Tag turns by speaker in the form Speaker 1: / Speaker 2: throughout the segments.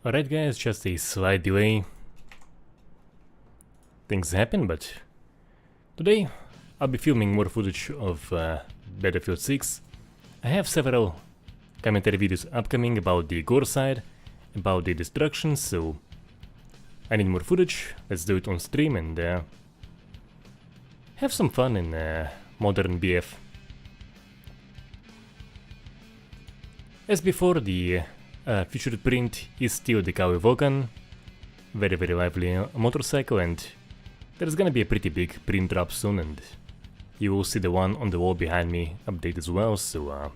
Speaker 1: Alright guys, just a slight delay. Things happen, but today I'll be filming more footage of Battlefield 6. I have several commentary videos upcoming about the Gore side, about the destruction, so I need more footage. Let's do it on stream and have some fun in modern BF. As before, the featured print is still the Kawi Vulcan, very lively motorcycle, and there's gonna be a pretty big print drop soon, and you will see the one on the wall behind me update as well, so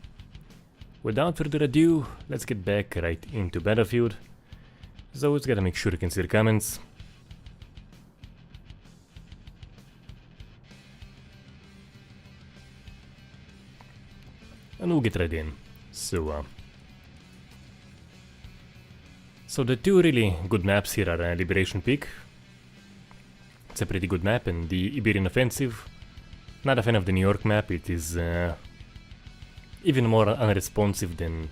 Speaker 1: without further ado, let's get back right into Battlefield. As always, gotta make sure you can see the comments. And we'll get right in. So the two really good maps here are Liberation Peak. It's a pretty good map, and the Iberian Offensive. Not a fan of the New York map, it is even more unresponsive than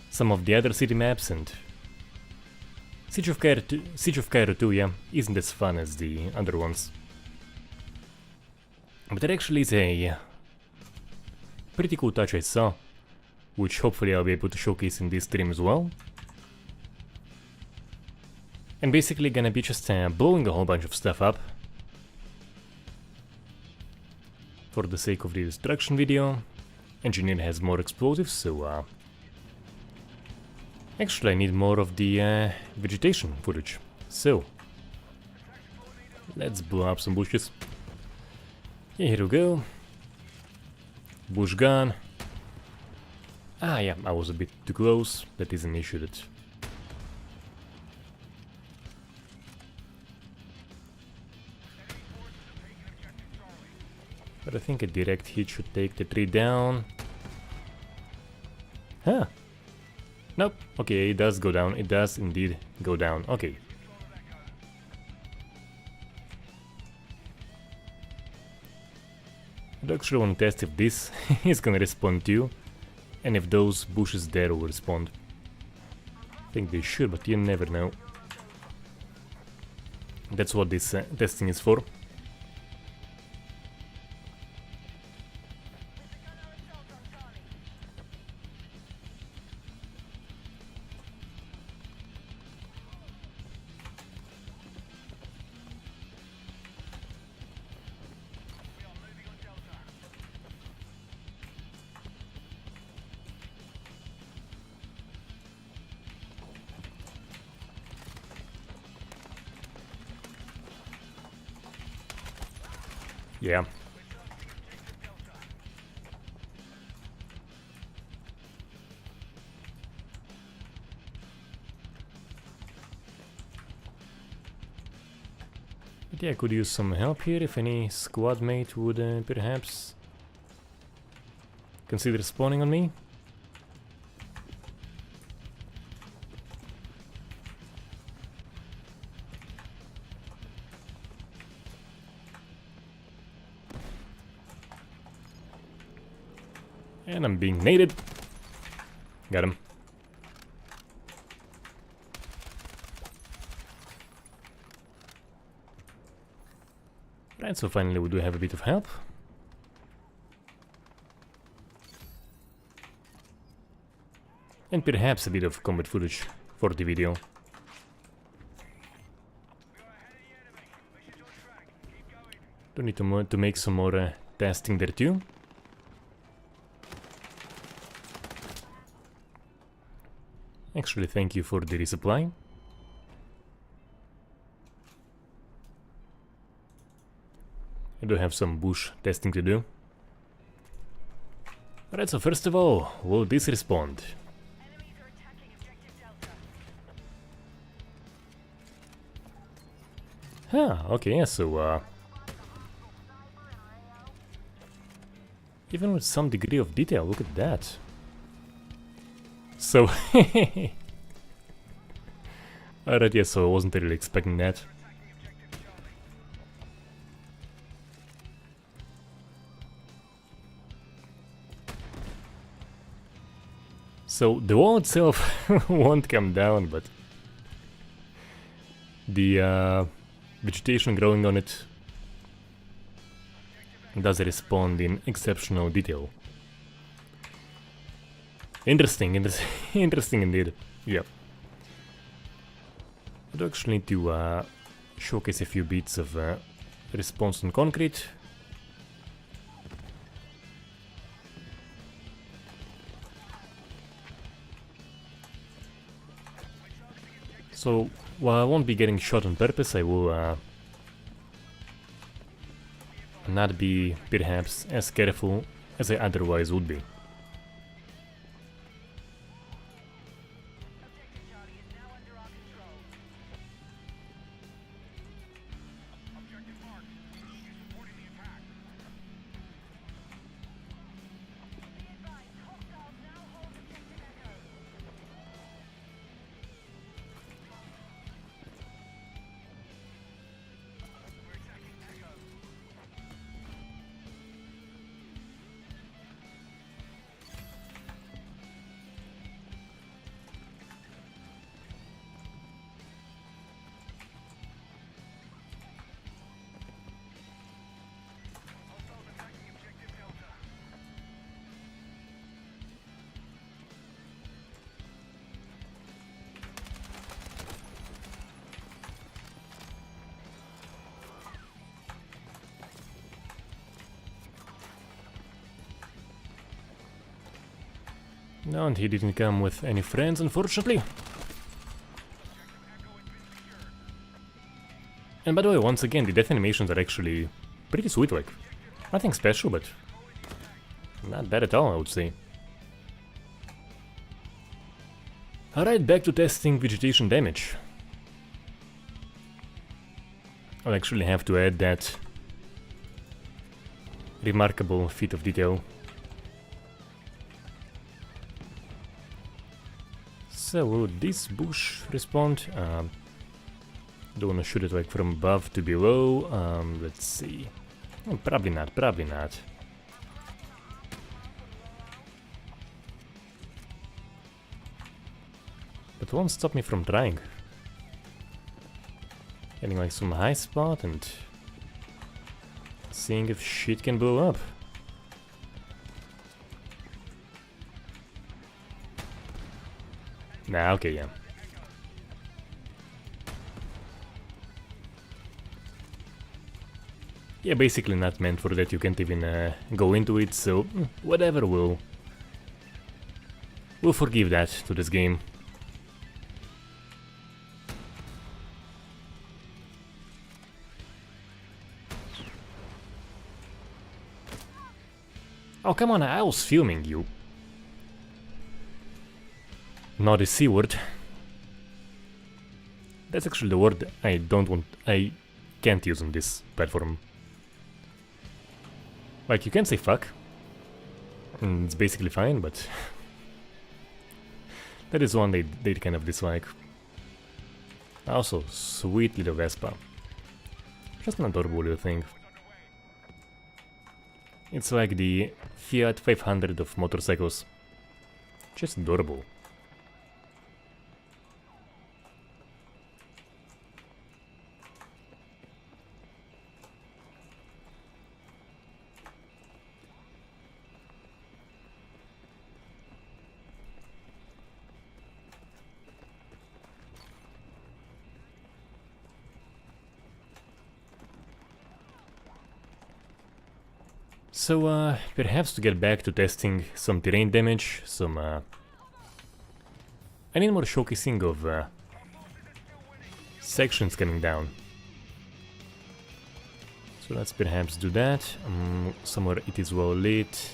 Speaker 1: some of the other city maps, and Siege of Cairo 2, yeah, isn't as fun as the other ones. But there actually is a pretty cool touch I saw, which hopefully I'll be able to showcase in this stream as well. And basically gonna be just blowing a whole bunch of stuff up for the sake of the destruction video. Engineer has more explosives, so actually I need more of the vegetation footage. So let's blow up some bushes. Here we go. Bush gone. Ah yeah, I was a bit too close. That is an issue that but I think a direct hit should take the tree down. Huh. Nope. Okay, it does go down. It does indeed go down. Okay. I actually want to test if this is gonna respond to you, and if those bushes there will respond. I think they should, but you never know. That's what this testing is for. Yeah. But yeah, I could use some help here if any squad mate would perhaps consider spawning on me. And I'm being naded. Got him. Right, so finally we do have a bit of help. And perhaps a bit of combat footage for the video. Do need to make some more testing there too. Actually, thank you for the resupply. I do have some bush testing to do. Alright, so first of all, will this respond? Huh, okay, so even with some degree of detail, look at that. So, alright, yeah, so I wasn't really expecting that. So the wall itself won't come down, but the vegetation growing on it does respond in exceptional detail. Interesting, interesting indeed. Yeah. I do actually need to showcase a few bits of response on concrete. So, while I won't be getting shot on purpose, I will not be perhaps as careful as I otherwise would be. No, and he didn't come with any friends, unfortunately. And by the way, once again, the death animations are actually pretty sweet, like, nothing special, but not bad at all, I would say. Alright, back to testing vegetation damage. I'll actually have to add that remarkable feat of detail. So, will this bush respond? Don't wanna shoot it like from above to below. Let's see. Oh, probably not, probably not. But it won't stop me from trying. Getting like some high spot and seeing if shit can blow up. Nah, okay, yeah. Yeah, basically not meant for that, you can't even go into it, so whatever, we'll forgive that to this game. Oh, come on, I was filming you. Not the C word. That's actually the word I can't use on this platform. Like, you can say fuck, and it's basically fine, but that is one they kind of dislike. Also, sweet little Vespa. Just an adorable little thing. It's like the Fiat 500 of motorcycles. Just adorable. So, perhaps to get back to testing some terrain damage, I need more showcasing of sections coming down. So let's perhaps do that, somewhere it is well lit.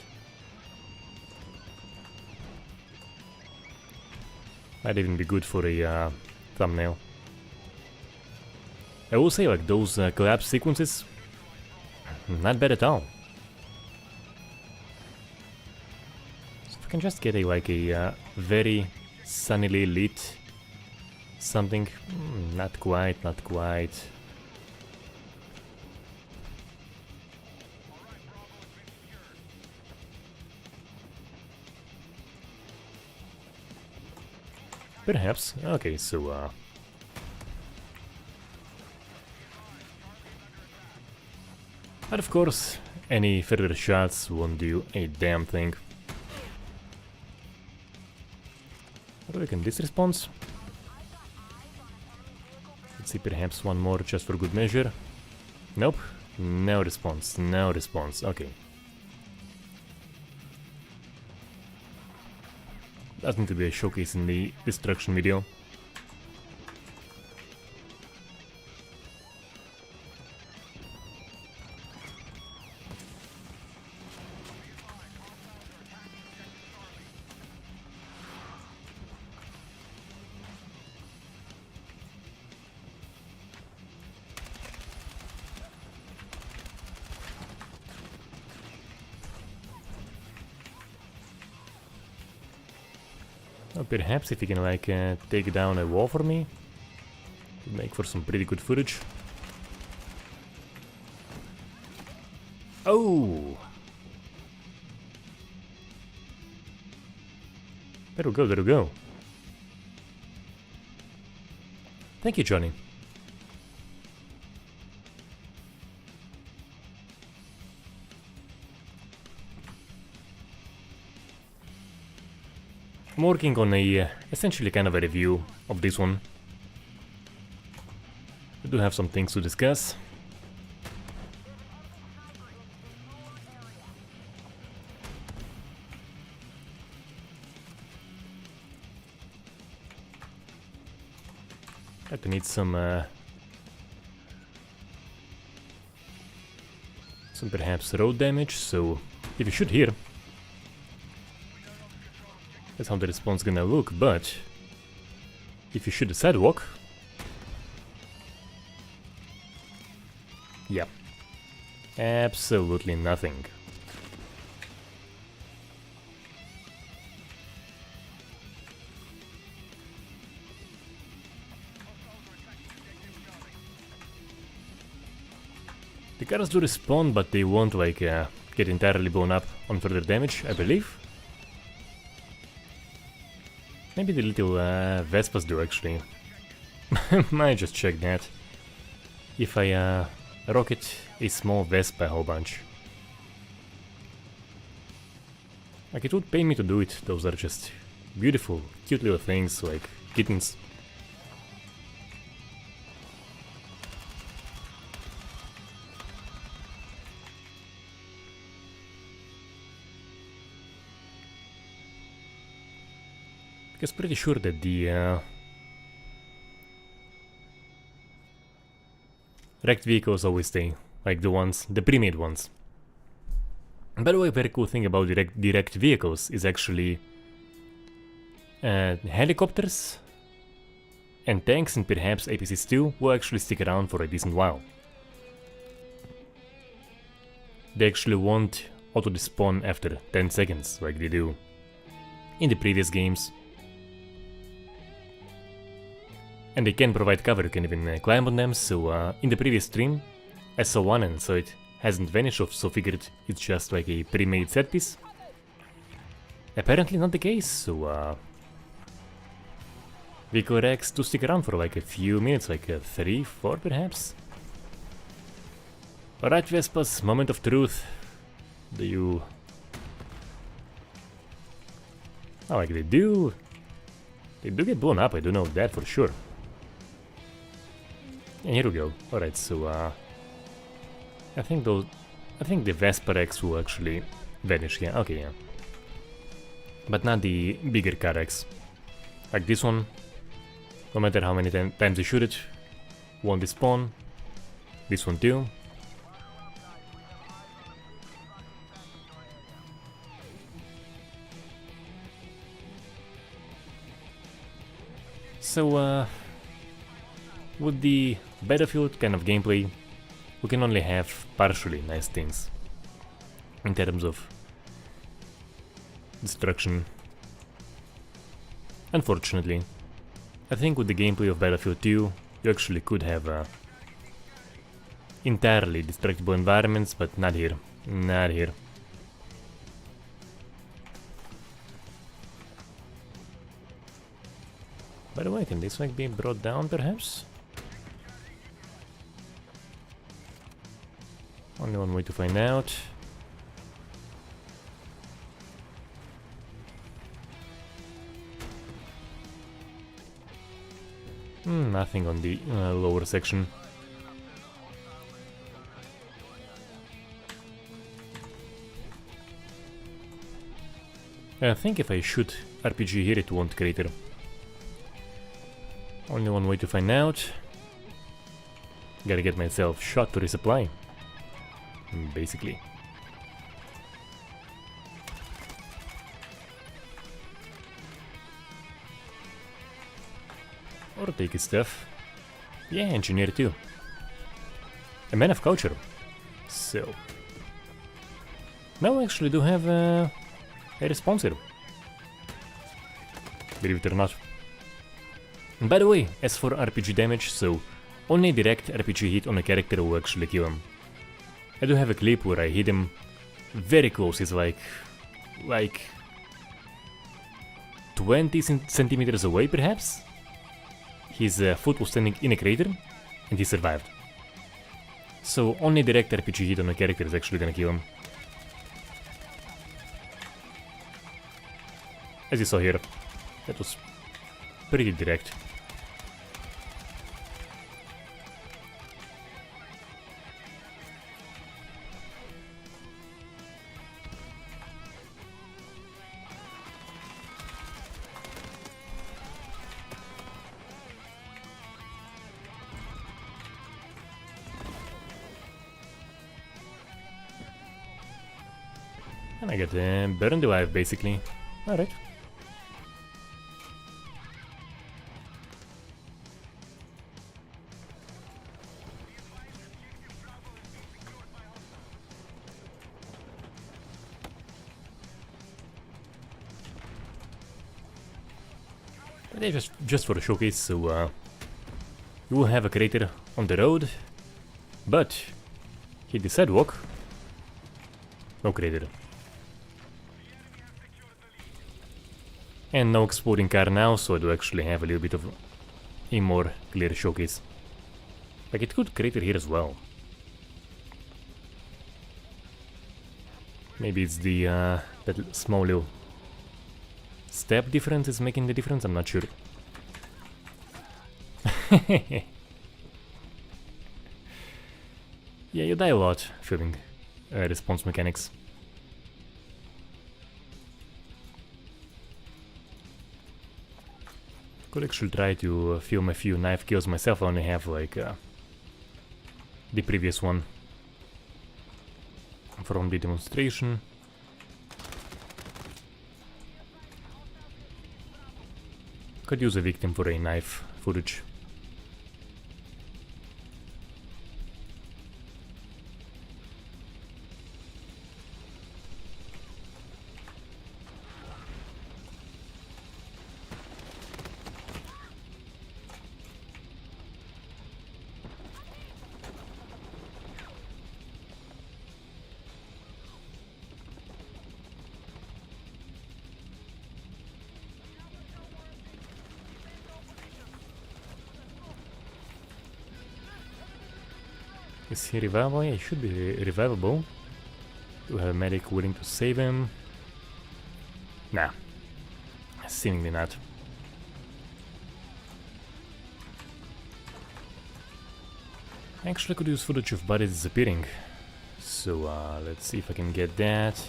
Speaker 1: Might even be good for a thumbnail. I will say, like, those collapse sequences, not bad at all. Can just get a very sunnily lit something. Not quite, not quite. Perhaps. Okay, so But of course, any further shots won't do a damn thing. What do we can this response? Let's see, perhaps one more just for good measure. Nope, no response, no response, okay. Doesn't need to be a showcase in the destruction video. Well, perhaps if you can like take down a wall for me, it'd make for some pretty good footage. Oh! There we go, there we go. Thank you, Johnny. I'm working on a essentially kind of a review of this one. We do have some things to discuss. I need some perhaps road damage, so if you shoot here, that's how the response gonna look, but if you shoot the sidewalk, yeah, absolutely nothing. The cars do respawn, but they won't like get entirely blown up on further damage, I believe. Maybe the little Vespas do actually. Might just check that. If I rocket a small Vespa a whole bunch. Like it would pay me to do it, those are just beautiful, cute little things like kittens. Because pretty sure that the wrecked vehicles always stay, like the pre-made ones. By the way, very cool thing about the wrecked vehicles is actually helicopters and tanks and perhaps APCs too will actually stick around for a decent while. They actually won't auto-despawn after 10 seconds like they do in the previous games. And they can provide cover, you can even climb on them, so in the previous stream I saw one and so it hasn't vanished, so figured it's just like a pre-made set piece. Apparently not the case, so vehicle wrecks do stick around for like a few minutes, like 3, 4 perhaps. Alright Vespas, moment of truth. Do you... Oh, like they do get blown up, I do know that for sure. And here we go. Alright, so I think the Vespa Rex will actually vanish, yeah, okay, yeah. But not the bigger car Rex. Like this one, no matter how many times you shoot it, won't despawn. This one too. So, with the Battlefield kind of gameplay, we can only have partially nice things in terms of destruction. Unfortunately, I think with the gameplay of Battlefield 2, you actually could have entirely destructible environments, but not here, not here. By the way, can this like be brought down perhaps? Only one way to find out. Nothing on the lower section. I think if I shoot RPG here it won't crater. Only one way to find out. Gotta get myself shot to resupply. Basically. Or take his stuff. Yeah, engineer too. A man of culture. So. Now I actually do have a sponsor. Believe it or not. And by the way, as for RPG damage, so only direct RPG hit on a character will actually kill him. I do have a clip where I hit him very close, it's like 20 centimeters away perhaps. His foot was standing in a crater and he survived. So only direct RPG hit on a character is actually gonna kill him. As you saw here, that was pretty direct. And I get burned alive basically. Alright. Just for the showcase, so you will have a crater on the road, but hit the sidewalk, no crater. And no exploding car now, so I do actually have a little bit of a more clear showcase. Like it could crater here as well. Maybe it's the that small little step difference is making the difference, I'm not sure. Yeah, you die a lot filming response mechanics. Could actually try to film a few knife kills myself, I only have like the previous one from the demonstration. Could use a victim for a knife footage. Is he revivable? Yeah, he should be revivable. Do we have a medic willing to save him? Nah. Seemingly not. Actually, I could use footage of bodies disappearing. So, let's see if I can get that.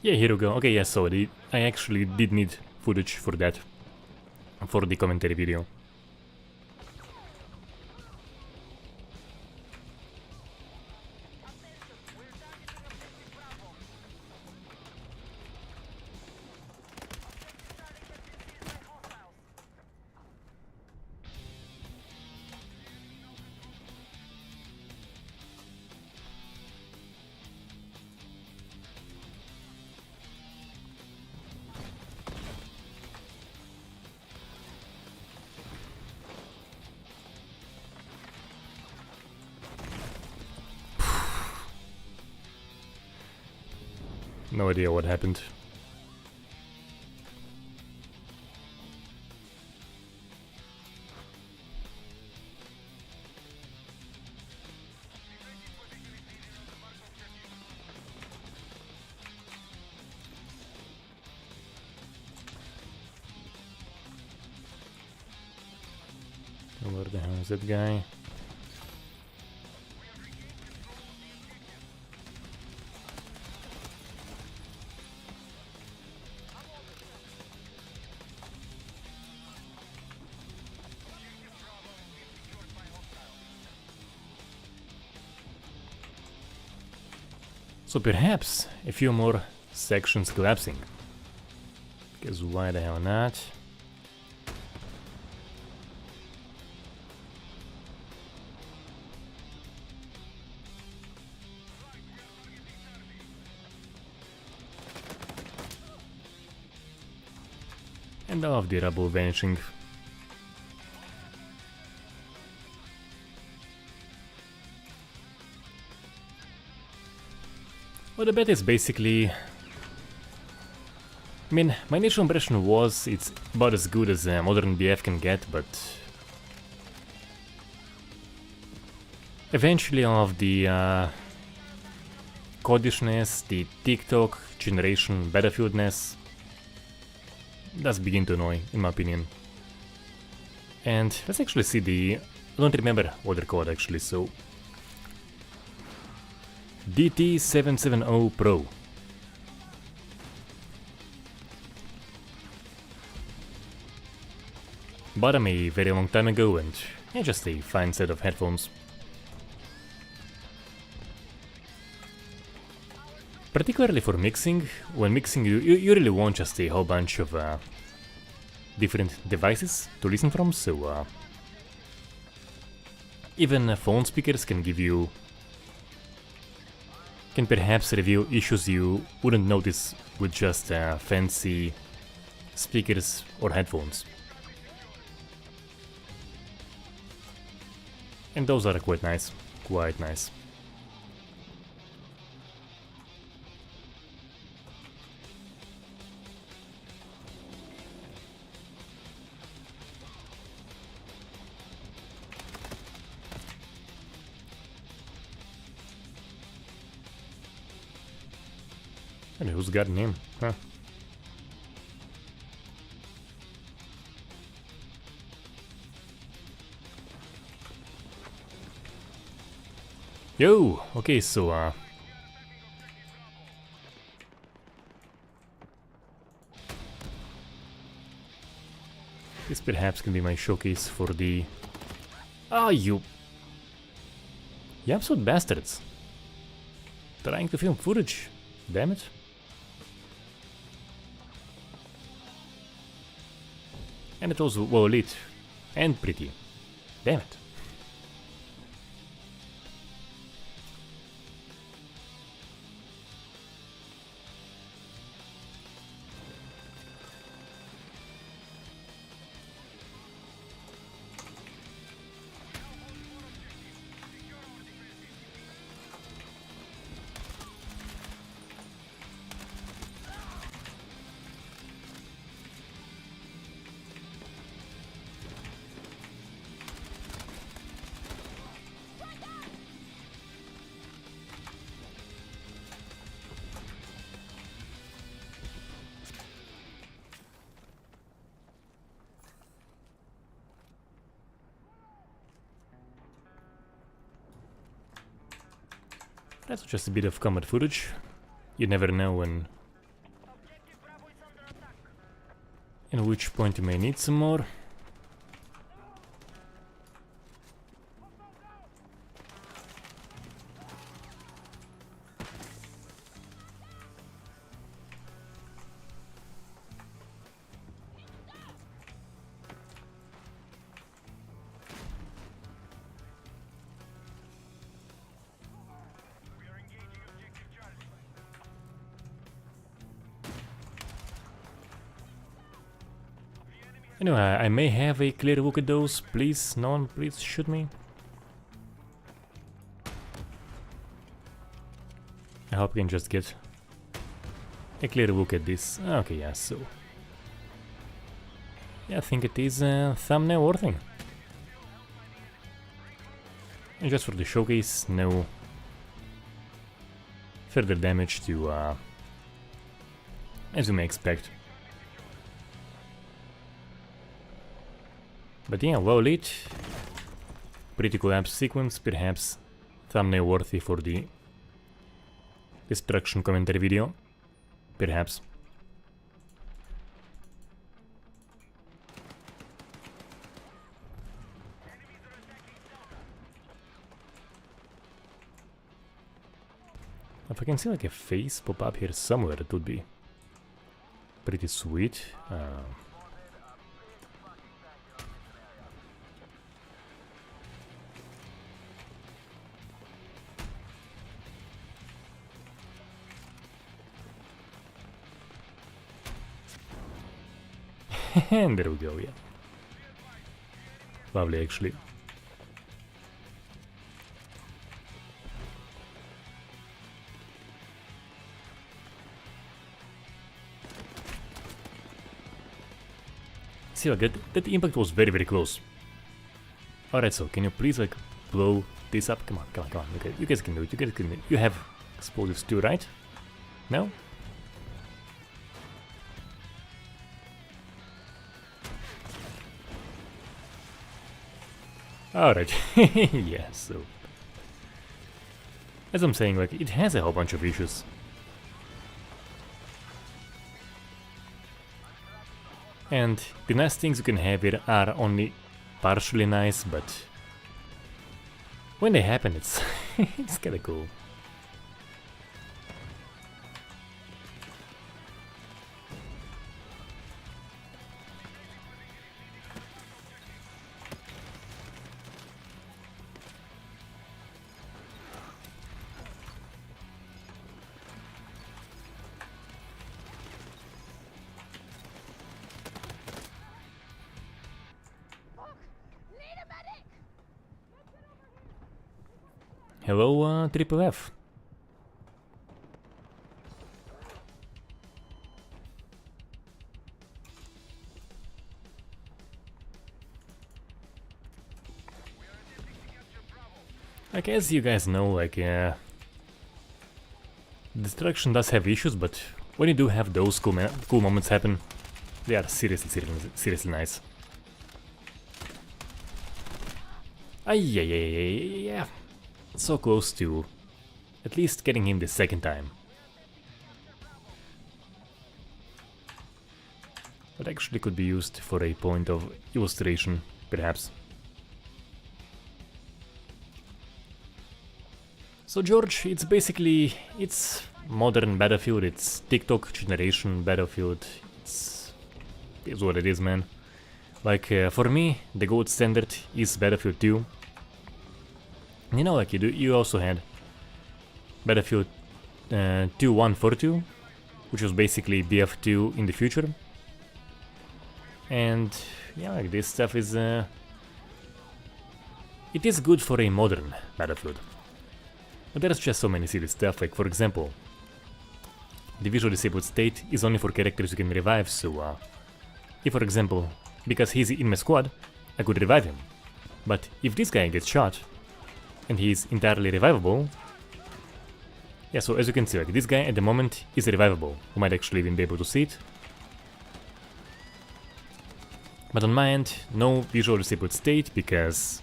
Speaker 1: Yeah, here we go. Okay, yeah, so I actually did need footage for that, for the commentary video. No idea what happened. Where the hell is that guy? So perhaps a few more sections collapsing. Because why the hell not? And all of the rubble vanishing. Well, the bet is basically... I mean, my initial impression was it's about as good as modern BF can get, but... eventually all of the codishness, the TikTok generation battlefieldness does begin to annoy, in my opinion. And let's actually see the... I don't remember what they're called actually, so... DT770 Pro. Bought them a very long time ago and yeah, just a fine set of headphones. Particularly for mixing, when mixing you really want just a whole bunch of different devices to listen from, so even phone speakers can give you... can perhaps reveal issues you wouldn't notice with just fancy speakers or headphones. And those are quite nice, quite nice. And who's gotten him? Huh? Yo! Okay, so this perhaps can be my showcase for the... Ah, you absolute bastards! Trying to film footage. Damn it. And it was well lit and pretty. Damn it. That's just a bit of combat footage. You never know when... in which point you may need some more. Anyway, I may have a clear look at those. Please, no one, please shoot me. I hope I can just get a clear look at this. Okay, yeah, so... Yeah, I think it is thumbnail worthy. And just for the showcase, no further damage to, as you may expect. But yeah, well lit. Pretty collapse sequence, perhaps thumbnail worthy for the destruction commentary video. Perhaps. If I can see like a face pop up here somewhere, it would be pretty sweet. And there we go, yeah. Lovely, actually. See, like, that impact was very, very close. Alright, so can you please, like, blow this up? Come on, come on, come on. Okay, you guys can do it, you guys can do it. You have explosives too, right? No? Alright, yeah, so... As I'm saying, like, it has a whole bunch of issues. And the nice things you can have here are only partially nice, but... when they happen, it's... it's kinda cool. Hello, Triple F. Like, as you guys know, like, destruction does have issues, but when you do have those cool moments happen, they are seriously nice. Yeah. So close to at least getting him the second time. But actually could be used for a point of illustration, perhaps. So George, it's basically, it's modern Battlefield, it's TikTok generation Battlefield, it's what it is, man. Like, for me, the gold standard is Battlefield 2. You know, like you also had Battlefield 2.142, which was basically BF2 in the future. And yeah, like this stuff is it is good for a modern Battlefield. But there's just so many silly stuff, like for example, the visual disabled state is only for characters you can revive, so if for example, because he's in my squad, I could revive him. But if this guy gets shot, and he's entirely revivable. Yeah, so as you can see, like this guy at the moment is revivable. You might actually even be able to see it. But on my end, no visual disabled state because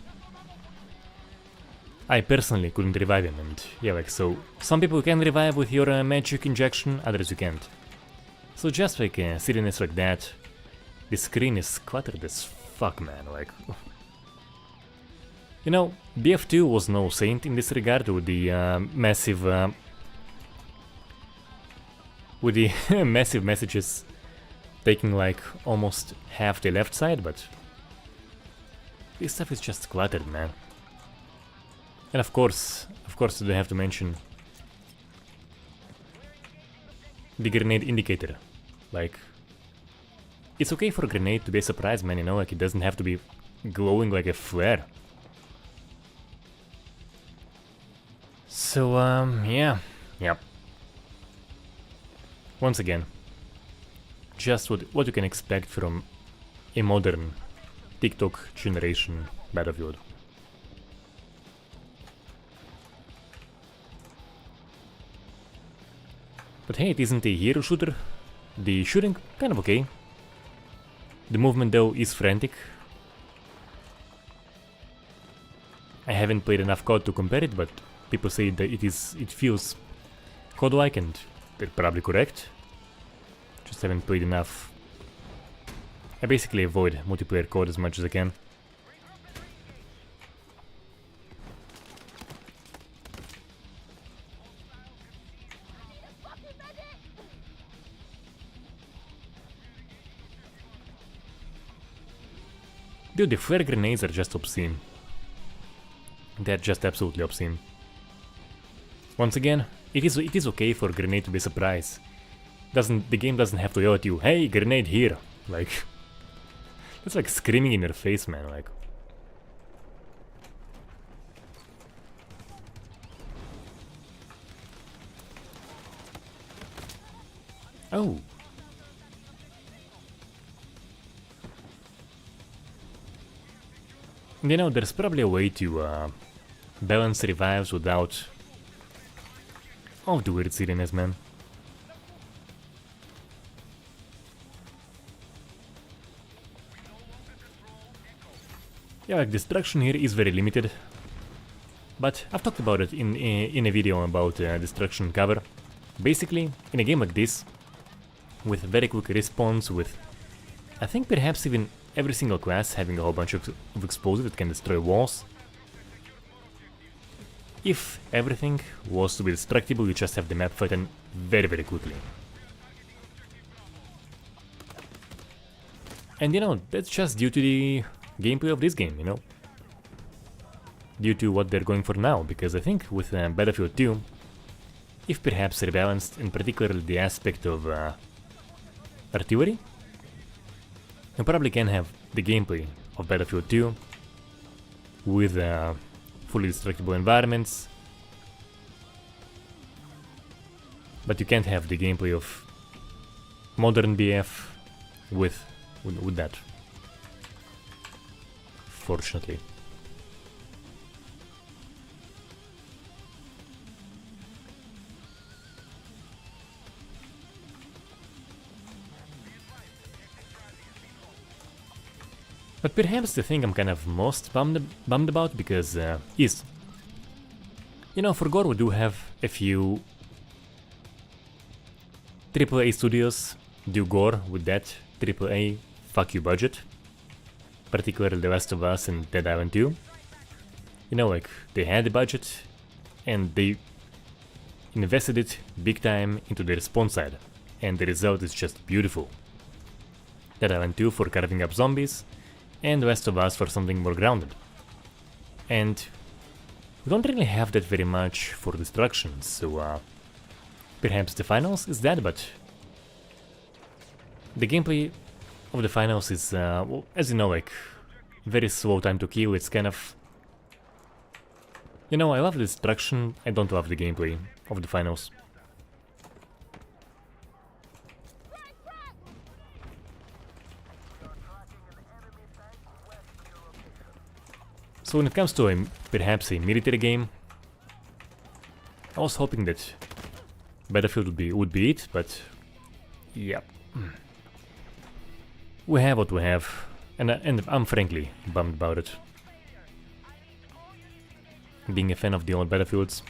Speaker 1: I personally couldn't revive him, and yeah, like so some people can revive with your magic injection, others you can't. So just like silliness like that, the screen is cluttered as fuck, man, like... You know, BF2 was no saint in this regard with the massive massive messages taking like almost half the left side, but this stuff is just cluttered, man. And of course I do have to mention the grenade indicator. Like, it's okay for a grenade to be a surprise, man, you know, like it doesn't have to be glowing like a flare. So, yeah. once again, just what you can expect from a modern TikTok generation Battlefield. But hey, it isn't a hero shooter. The shooting, kind of okay. The movement though is frantic. I haven't played enough COD to compare it, but people say that it feels COD-like, and they're probably correct. Just haven't played enough. I basically avoid multiplayer COD as much as I can. Dude, the flare grenades are just obscene. They're just absolutely obscene. Once again, it is okay for a grenade to be a surprise. The game doesn't have to yell at you, hey, grenade here. Like, that's like screaming in your face, man. Like, oh. You know, there's probably a way to balance revives without all of the weird silliness, man. Yeah, like destruction here is very limited, but I've talked about it in a video about destruction cover. Basically, in a game like this, with very quick response, with I think perhaps even every single class having a whole bunch of explosives that can destroy walls. If everything was to be destructible, you just have the map flatten very quickly. And you know, that's just due to the gameplay of this game, you know? Due to what they're going for now, because I think with Battlefield 2, if perhaps rebalanced, in particular the aspect of artillery, you probably can have the gameplay of Battlefield 2 with fully destructible environments, but you can't have the gameplay of modern BF with that, fortunately. But perhaps the thing I'm kind of most bummed about, because is, you know, for Gore we do have a few AAA studios do Gore with that AAA fuck you budget, particularly The Last of Us and Dead Island 2. You know, like, they had the budget and they invested it big time into the response side, and the result is just beautiful. Dead Island 2 for carving up zombies, and The Last of Us for something more grounded. And we don't really have that very much for destruction, so perhaps the finals is that, but the gameplay of the finals is, well, as you know, like, very slow time to kill. It's kind of, you know, I love the destruction, I don't love the gameplay of the finals. So when it comes to perhaps a military game, I was hoping that Battlefield would be it, but yeah, we have what we have, and I'm frankly bummed about it. Being a fan of the old Battlefields.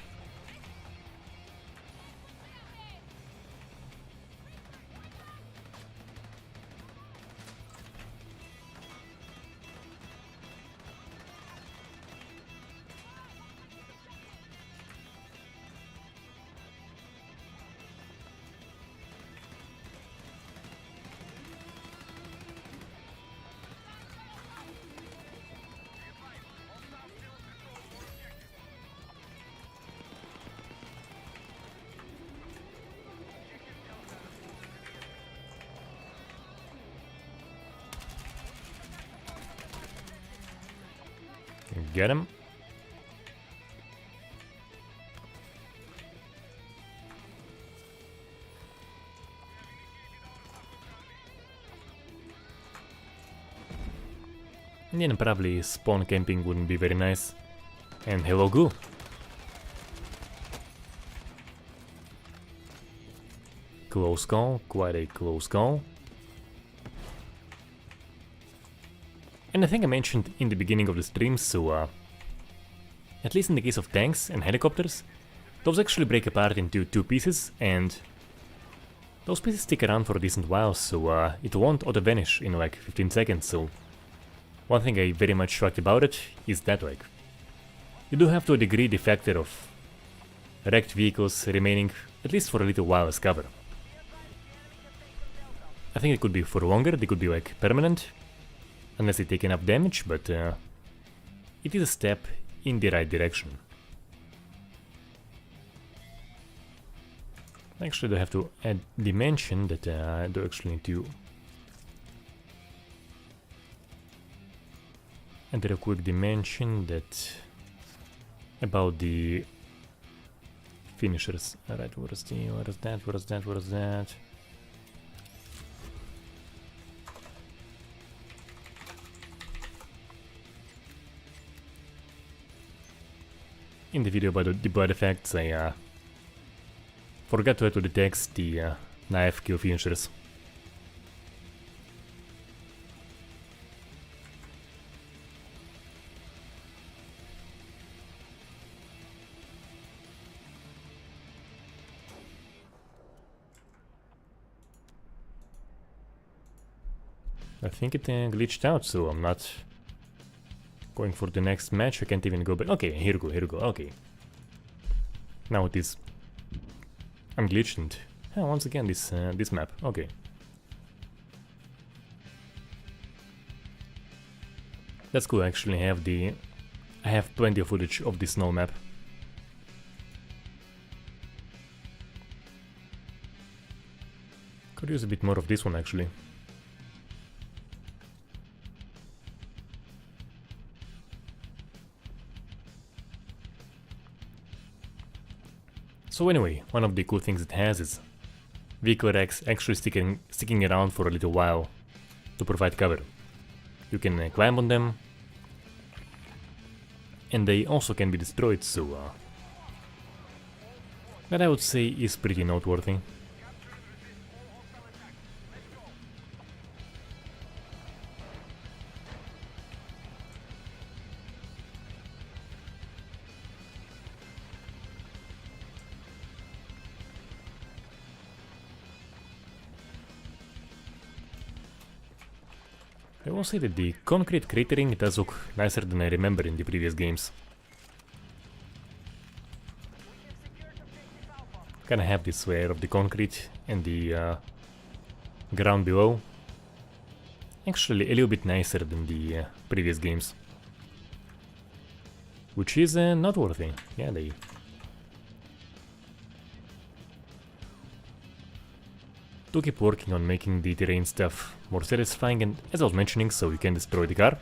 Speaker 1: Get him. And then probably spawn camping wouldn't be very nice. And hello goo! Close call, quite a close call. And I think I mentioned in the beginning of the stream, so at least in the case of tanks and helicopters, those actually break apart into two pieces, and those pieces stick around for a decent while, so it won't auto-vanish in like 15 seconds, so one thing I very much liked about it is that like you do have to a degree the factor of wrecked vehicles remaining at least for a little while as cover. I think it could be for longer, they could be like permanent, unless they take enough damage, but it is a step in the right direction. Actually, I have to add dimension that I do actually need to enter a quick dimension that about the finishers. Alright, what is that? In the video about the blood effects, I forgot to add to the text the knife kill finishers. I think it glitched out, so I'm not going for the next match. I can't even go back. Okay, here we go, okay. Now it is. I'm glitched and once again this map, okay. That's cool, actually I have plenty of footage of the snow map. Could use a bit more of this one actually. So anyway, one of the cool things it has is vehicle racks actually sticking around for a little while to provide cover. You can climb on them, and they also can be destroyed, so that I would say is pretty noteworthy. I will say that the concrete cratering does look nicer than I remember in the previous games. Kinda have this layer of the concrete and the ground below. Actually a little bit nicer than the previous games. Which is noteworthy. Yeah, they to keep working on making the terrain stuff more satisfying, and as I was mentioning, so you can destroy the car.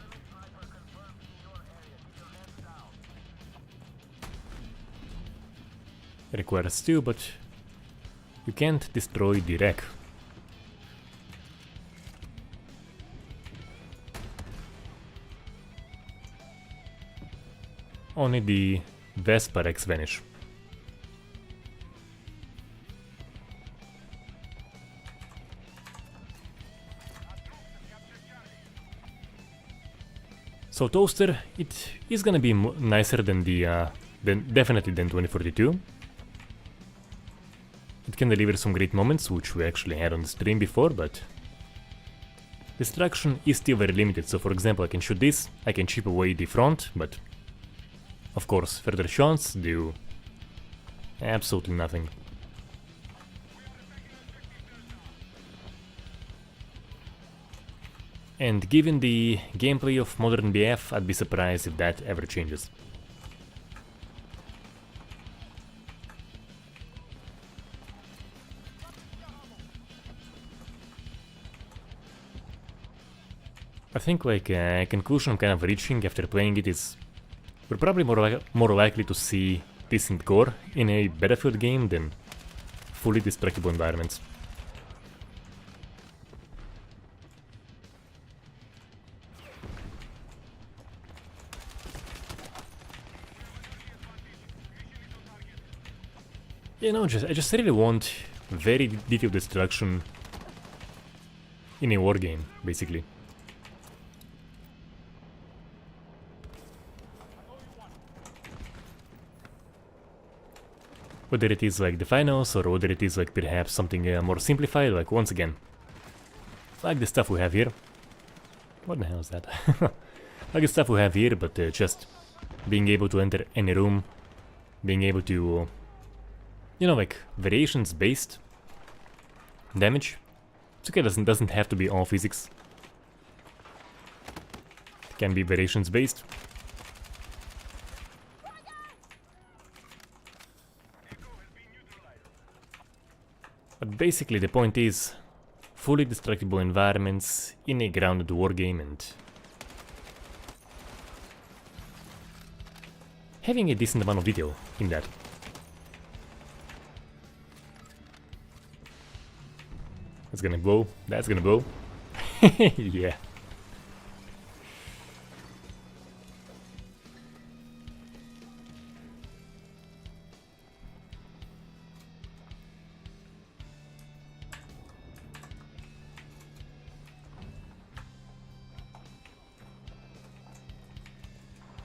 Speaker 1: It requires steel, but you can't destroy the wreck. Only the Vespa wrecks vanish. So Toaster, it is gonna be nicer than the definitely than 2042. It can deliver some great moments, which we actually had on the stream before, but destruction is still very limited. So for example, I can shoot this, I can chip away the front, but of course further shots do absolutely nothing. And given the gameplay of modern BF, I'd be surprised if that ever changes. I think like a conclusion I'm kind of reaching after playing it is we're probably more likely to see decent gore in a Battlefield game than fully destructible environments. You know, I just really want very detailed destruction in a war game, basically. Whether it is like the finals, or whether it is like perhaps something more simplified, like once again, like the stuff we have here. What the hell is that? Like the stuff we have here, but just being able to enter any room, being able to, you know, like variations based damage. It's okay, doesn't have to be all physics. It can be variations based. But basically the point is fully destructible environments in a grounded wargame and having a decent amount of detail in that. That's gonna blow, that's gonna blow. Yeah.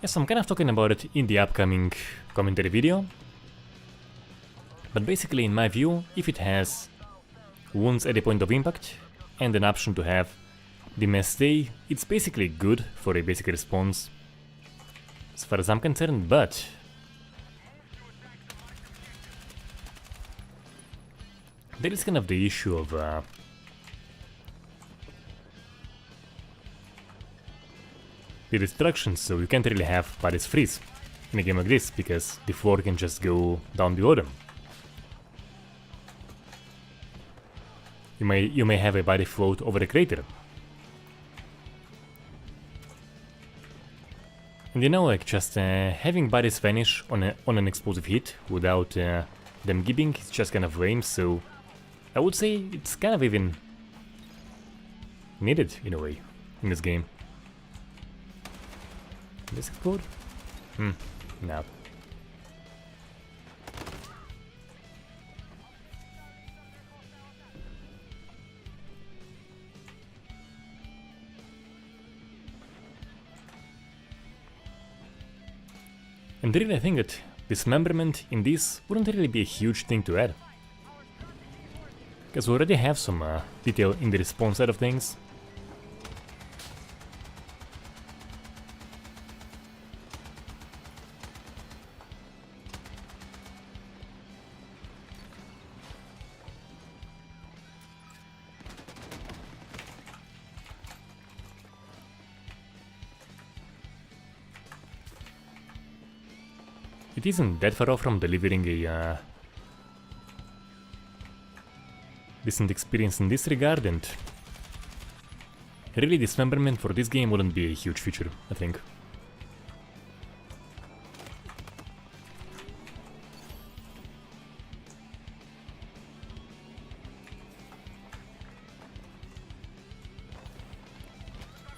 Speaker 1: Yes, I'm kind of talking about it in the upcoming commentary video. But basically, in my view, if it has wounds at the point of impact and an option to have the mass stay, it's basically good for a basic response as far as I'm concerned, but there is kind of the issue of the destruction, so you can't really have bodies freeze in a game like this, because the floor can just go down below them. You may have a body float over a crater. And you know, like just having bodies vanish on an explosive hit without them giving is just kind of lame, so I would say it's kind of even needed in a way in this game. This explode? No. And really I think that dismemberment in this wouldn't really be a huge thing to add. Because we already have some detail in the respawn side of things. It isn't that far off from delivering a decent experience in this regard, and really dismemberment for this game wouldn't be a huge feature, I think.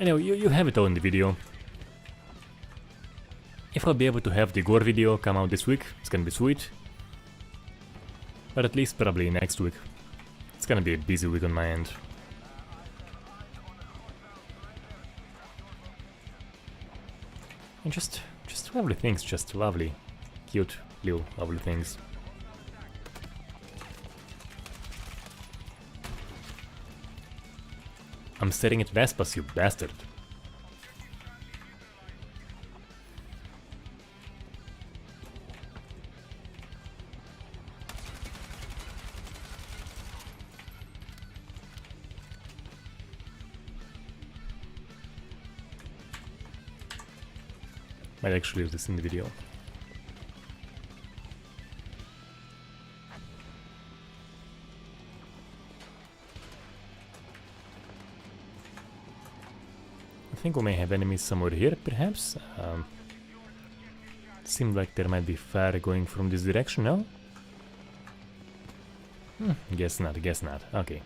Speaker 1: Anyway, you have it all in the video. If I'll be able to have the Gore video come out this week, it's gonna be sweet. But at least probably next week. It's gonna be a busy week on my end. And just lovely things, just lovely, cute, little lovely things. I'm staring at Vespas, you bastard. Might actually use this in the video. I think we may have enemies somewhere here, perhaps. Seemed like there might be fire going from this direction, no? Guess not, guess not. Okay.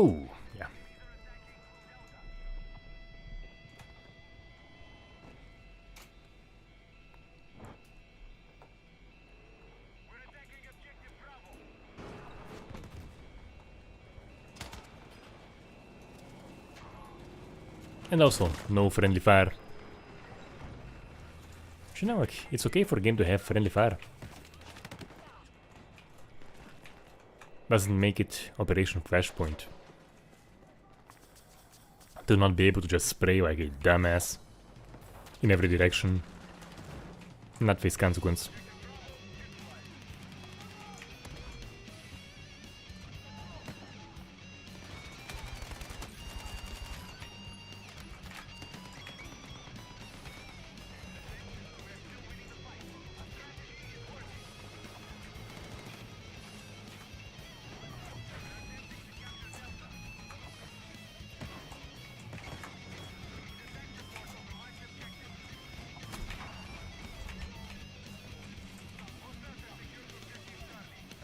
Speaker 1: Oh, yeah. And also, no friendly fire. You know, like, it's okay for a game to have friendly fire. Doesn't make it Operation Flashpoint. To not be able to just spray like a dumbass in every direction, not face consequence.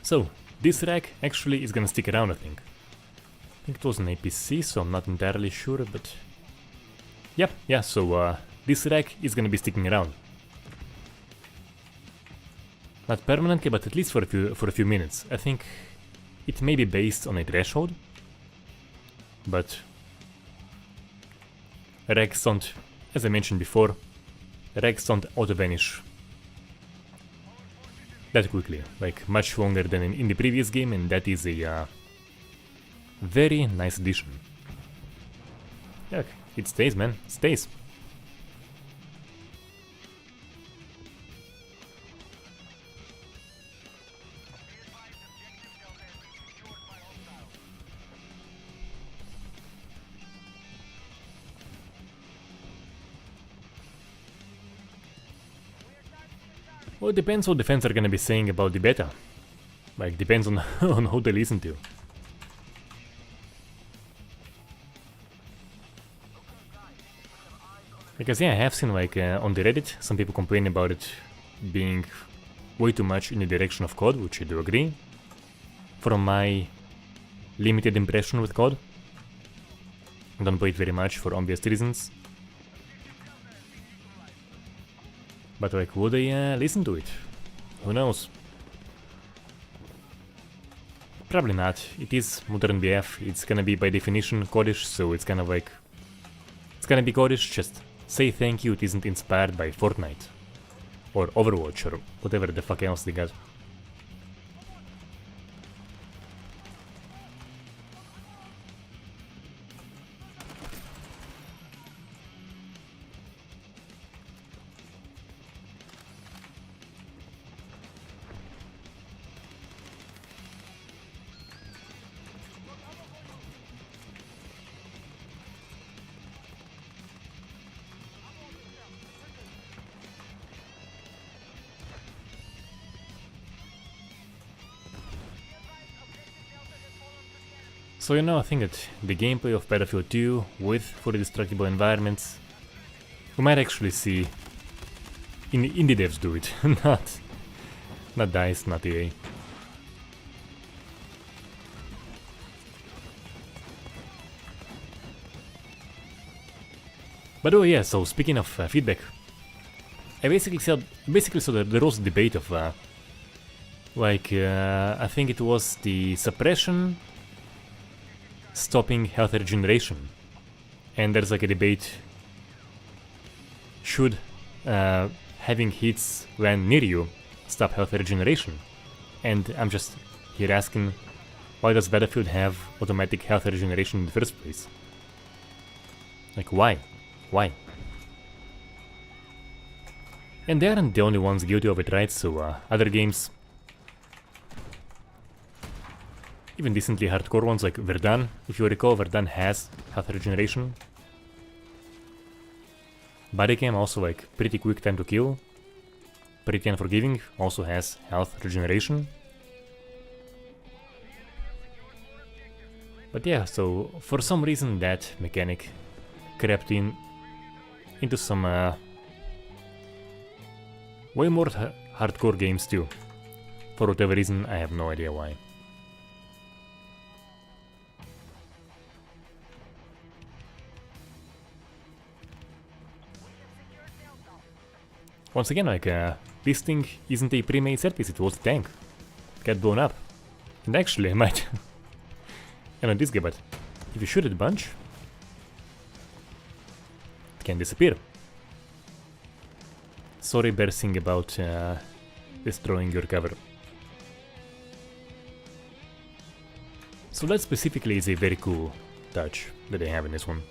Speaker 1: So, this rack actually is gonna stick around, I think. I think it was an APC, so I'm not entirely sure, but... Yeah, so this rack is gonna be sticking around. Not permanently, but at least for a few minutes. I think it may be based on a threshold, but racks don't, as I mentioned before, racks don't auto-vanish that quickly, like much longer than in the previous game, and that is a very nice addition. Yeah, it stays, man, it stays. Well, it depends what the fans are gonna be saying about the beta. Like, depends on, on who they listen to. Because yeah, I have seen like on the Reddit, some people complain about it being way too much in the direction of COD, which I do agree. From my limited impression with COD. I don't play it very much for obvious reasons. But like, would they listen to it? Who knows? Probably not. It is modern BF, it's gonna be by definition codish, so it's kind of like... It's gonna be codish, just say thank you it isn't inspired by Fortnite. Or Overwatch, or whatever the fuck else they got. So you know, I think that the gameplay of Battlefield 2 with fully destructible environments, we might actually see indie devs do it, not DICE, not EA. But oh yeah, so speaking of feedback, I basically saw that there was a debate of I think it was the suppression stopping health regeneration, and there's like a debate, should having hits land near you stop health regeneration? And I'm just here asking, why does Battlefield have automatic health regeneration in the first place? Like, why? Why? And they aren't the only ones guilty of it, right? So other games, even decently hardcore ones like Verdun, if you recall, Verdun has health regeneration. Bodycam also like pretty quick time to kill. Pretty Unforgiving also has health regeneration. But yeah, so for some reason that mechanic crept into some way more hardcore games too. For whatever reason, I have no idea why. Once again, like, this thing isn't a pre-made set piece, it was a tank. Got blown up. And actually, I might... I know this guy, but if you shoot it a bunch, it can disappear. Sorry, Bersing, about destroying your cover. So that specifically is a very cool touch that they have in this one.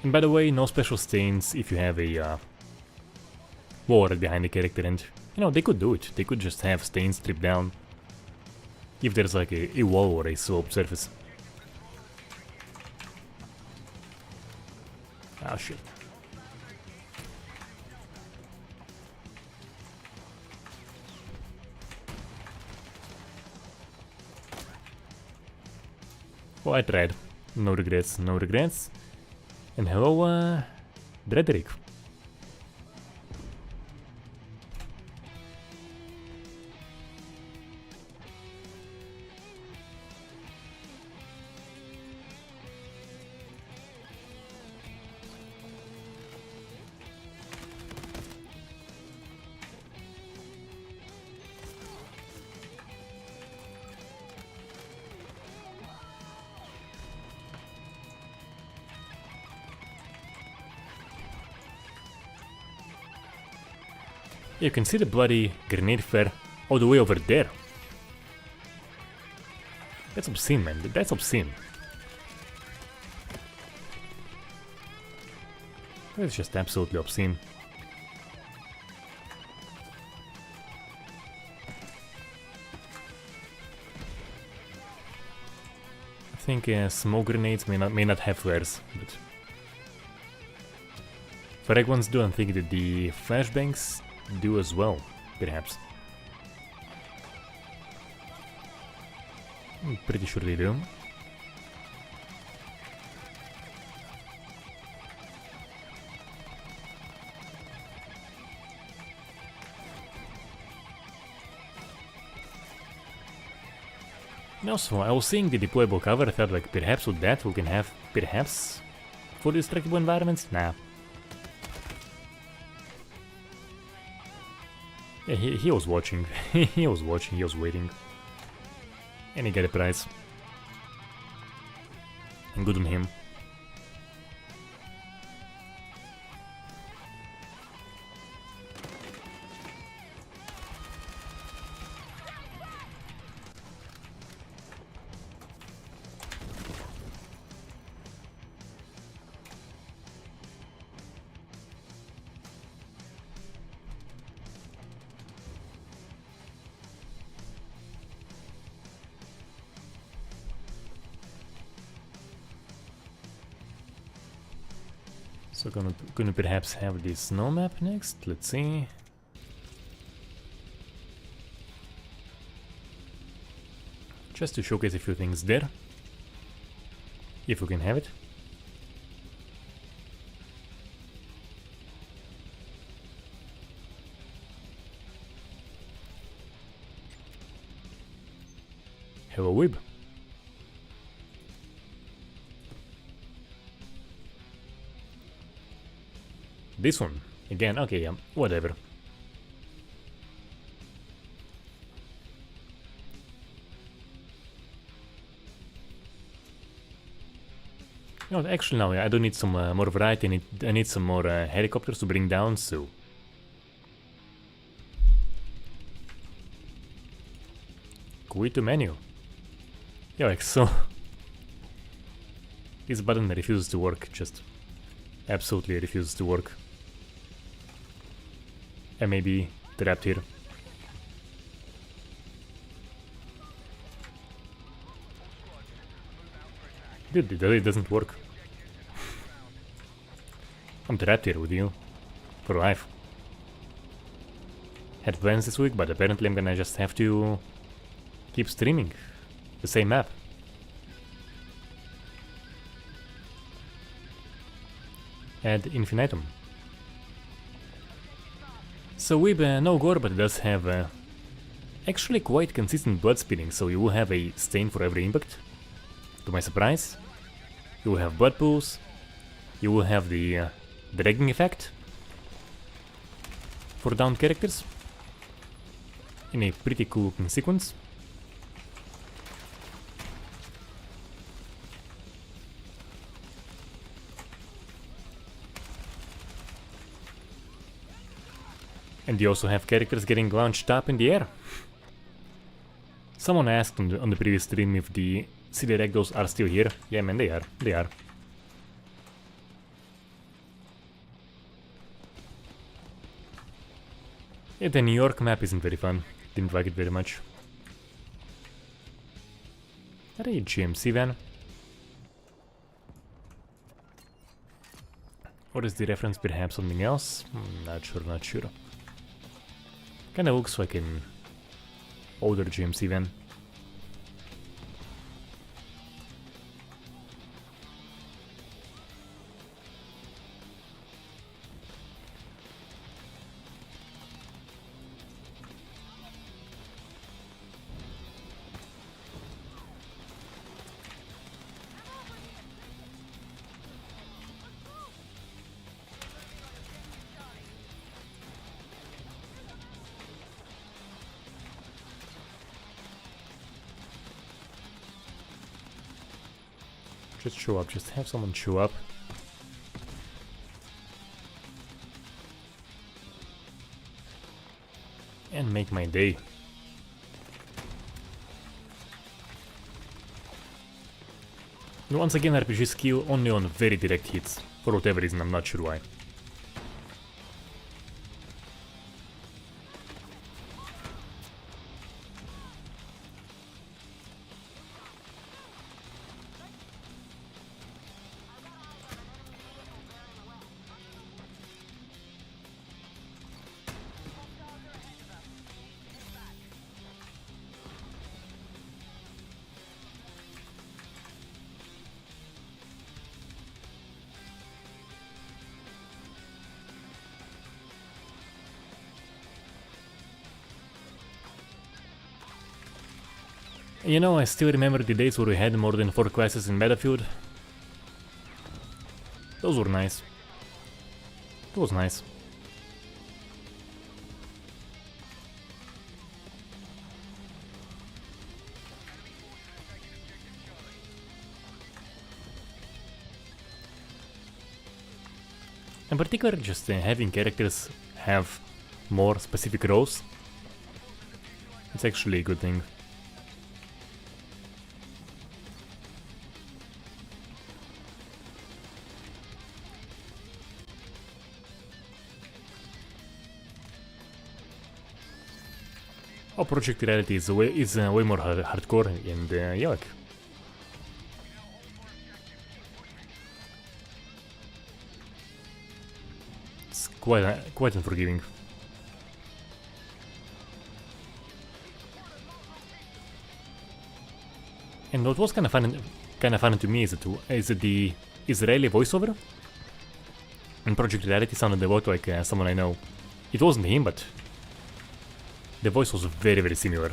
Speaker 1: And by the way, no special stains if you have a wall right behind the character, and you know, they could do it. They could just have stains stripped down if there's like a wall or a sloped surface. Ah, shit. Well, I tried. No regrets, no regrets. And hello, Drederick. You can see the bloody grenade flare all the way over there. That's obscene, man. That's obscene. That's just absolutely obscene. I think smoke grenades may not have flares, but frag ones do. I think that the flashbangs do as well, perhaps. I'm pretty sure they do. And also, I was seeing the deployable cover. I thought, like, perhaps with that we can have, perhaps, fully destructible environments? Nah. Yeah, he was watching. He was watching, he was waiting. And he got a prize. And good on him. So gonna perhaps have the snow map next. Let's see. Just to showcase a few things there, if we can have it. Have a whip. This one, again, okay, yeah, whatever. No, actually no, I don't need some more variety, I need some more helicopters to bring down, so... Quit to menu. Yeah, like so... This button refuses to work, just... Absolutely refuses to work. I may be trapped here. Dude, it doesn't work. I'm trapped here with you. For life. Had plans this week, but apparently I'm gonna just have to keep streaming the same map. Ad infinitum. So we no Gore, but it does have actually quite consistent blood spitting, so you will have a stain for every impact. To my surprise, you will have blood pools, you will have the dragging effect for downed characters in a pretty cool sequence. And you also have characters getting launched up in the air. Someone asked on the previous stream if the city ragdolls are still here. Yeah, man, they are. They are. Yeah, the New York map isn't very fun. Didn't like it very much. Are you GMC van? Or is the reference perhaps something else? Not sure, not sure. Kinda looks like an older GMC van. Just show up, just have someone show up. And make my day. And once again, RPG skill only on very direct hits. For whatever reason, I'm not sure why. You know, I still remember the days where we had more than 4 classes in Battlefield. Those were nice. It was nice. In particular, just having characters have more specific roles. It's actually a good thing. Oh, Project Reality is way more hardcore, and yeah, like, it's quite unforgiving. And what was kind of funny to me is that the Israeli voiceover in Project Reality sounded a lot like someone I know. It wasn't him, but the voice was very, very similar.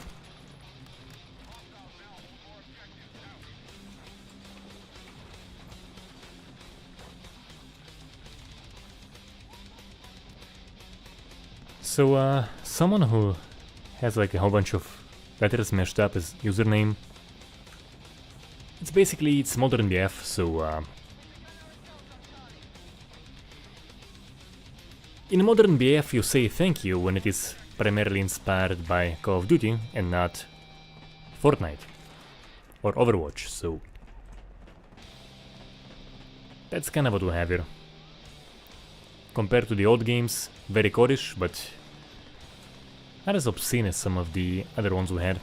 Speaker 1: So, someone who has like a whole bunch of letters mashed up as username. It's modern BF, so in modern BF you say thank you when it is primarily inspired by Call of Duty and not Fortnite or Overwatch, so that's kind of what we have here. Compared to the old games, very codish, but not as obscene as some of the other ones we had.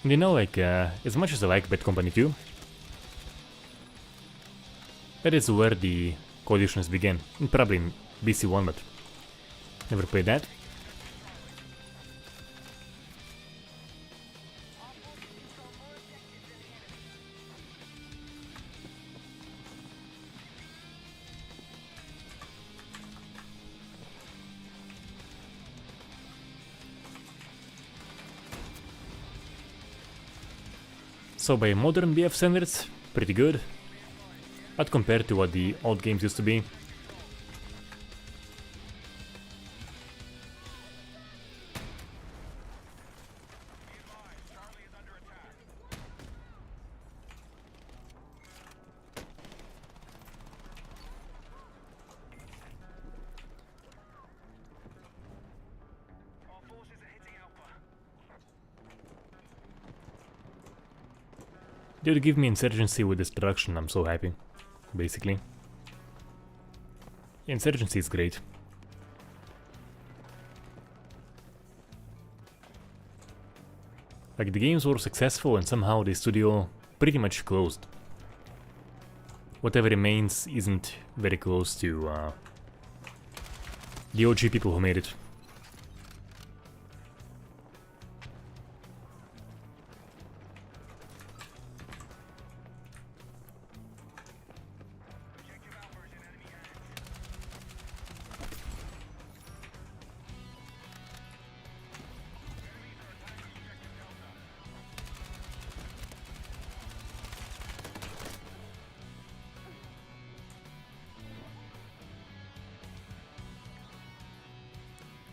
Speaker 1: And you know, like, as much as I like Bad Company 2, that is where the coalitions began, and probably BC1, but never played that. So by modern BF standards, pretty good, but compared to what the old games used to be, they would give me insurgency with destruction. I'm so happy, basically. Insurgency is great. Like, the games were successful and somehow the studio pretty much closed. Whatever remains isn't very close to the OG people who made it.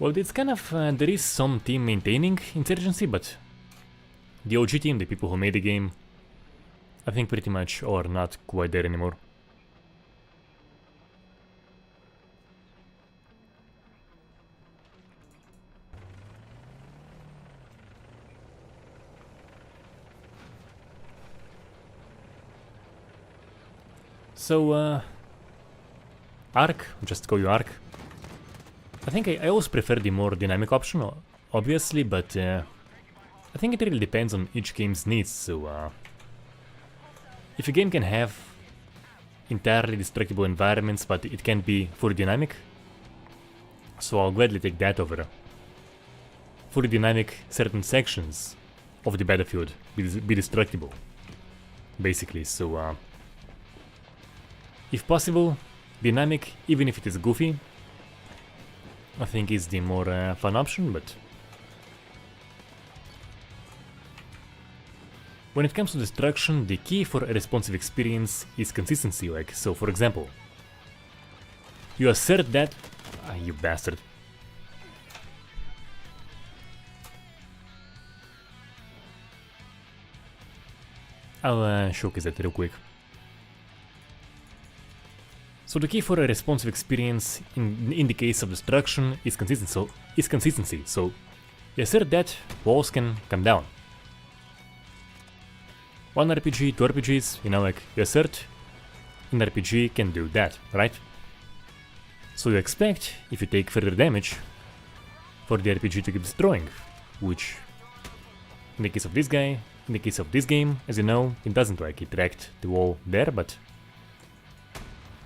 Speaker 1: Well, it's kind of, there is some team maintaining insurgency, but the OG team, the people who made the game, I think pretty much are not quite there anymore. So, Arc, just call you Arc. I think I always prefer the more dynamic option, obviously, but I think it really depends on each game's needs, so if a game can have entirely destructible environments, but it can be fully dynamic, so I'll gladly take that over fully dynamic certain sections of the battlefield be destructible, basically, so if possible, dynamic, even if it is goofy, I think is the more fun option, but when it comes to destruction, the key for a responsive experience is consistency. Like, so for example, you assert that... you bastard. I'll showcase that real quick. So the key for a responsive experience in the case of destruction is consistency. So you assert that walls can come down. One RPG, two RPGs, you know, like you assert an RPG can do that, right? So you expect, if you take further damage, for the RPG to keep destroying, which in the case of this guy, in the case of this game, as you know, it doesn't, like, it wrecked the wall there, but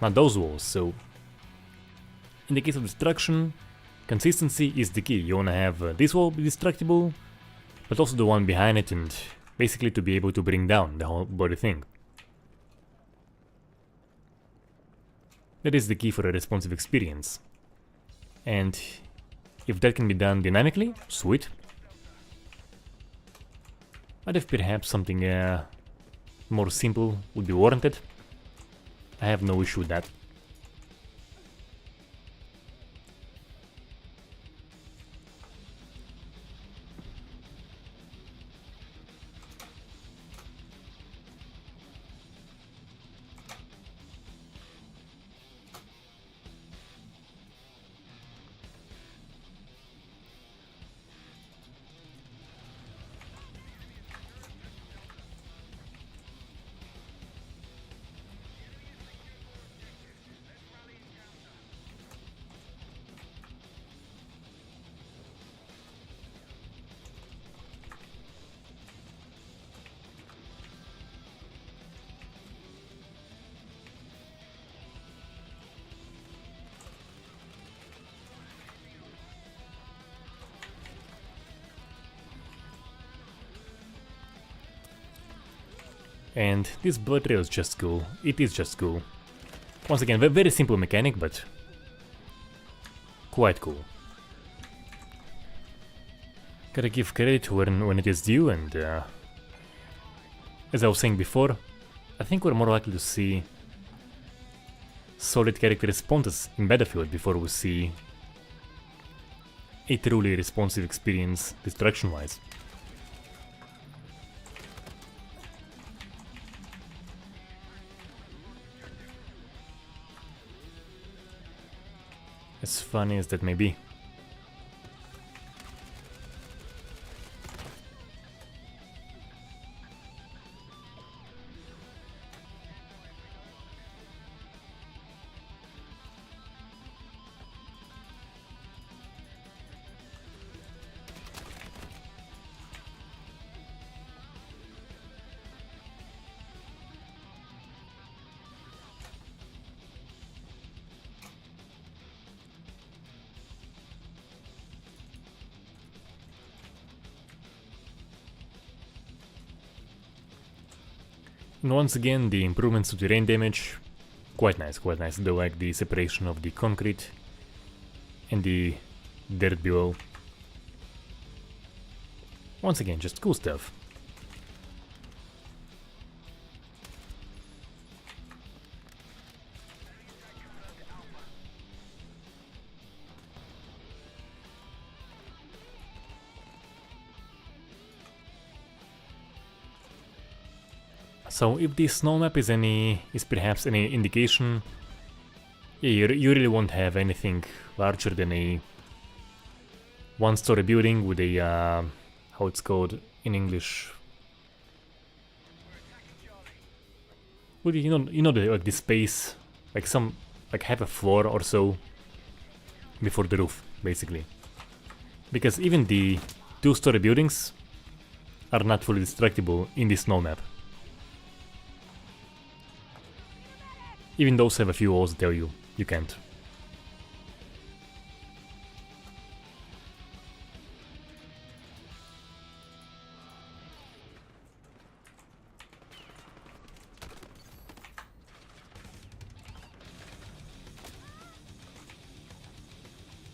Speaker 1: not those walls. So in the case of destruction, consistency is the key. You wanna have this wall be destructible, but also the one behind it, and basically to be able to bring down the whole bloody thing. That is the key for a responsive experience. And if that can be done dynamically, sweet. But if perhaps something more simple would be warranted, I have no issue with that. And this blood trail is just cool. It is just cool. Once again, very simple mechanic, but quite cool. Gotta give credit when it is due, and as I was saying before, I think we're more likely to see solid character responses in Battlefield before we see a truly responsive experience destruction-wise. As funny as that may be. And once again, the improvements to terrain damage, quite nice, quite nice. Though, like the separation of the concrete and the dirt below. Once again, just cool stuff. So if the snow map is perhaps any indication, yeah, you really won't have anything larger than a one-story building with a how it's called in English. Well, you know the like the space, like half a floor or so before the roof, basically. Because even the two-story buildings are not fully destructible in the snow map. Even those have a few walls that tell you can't.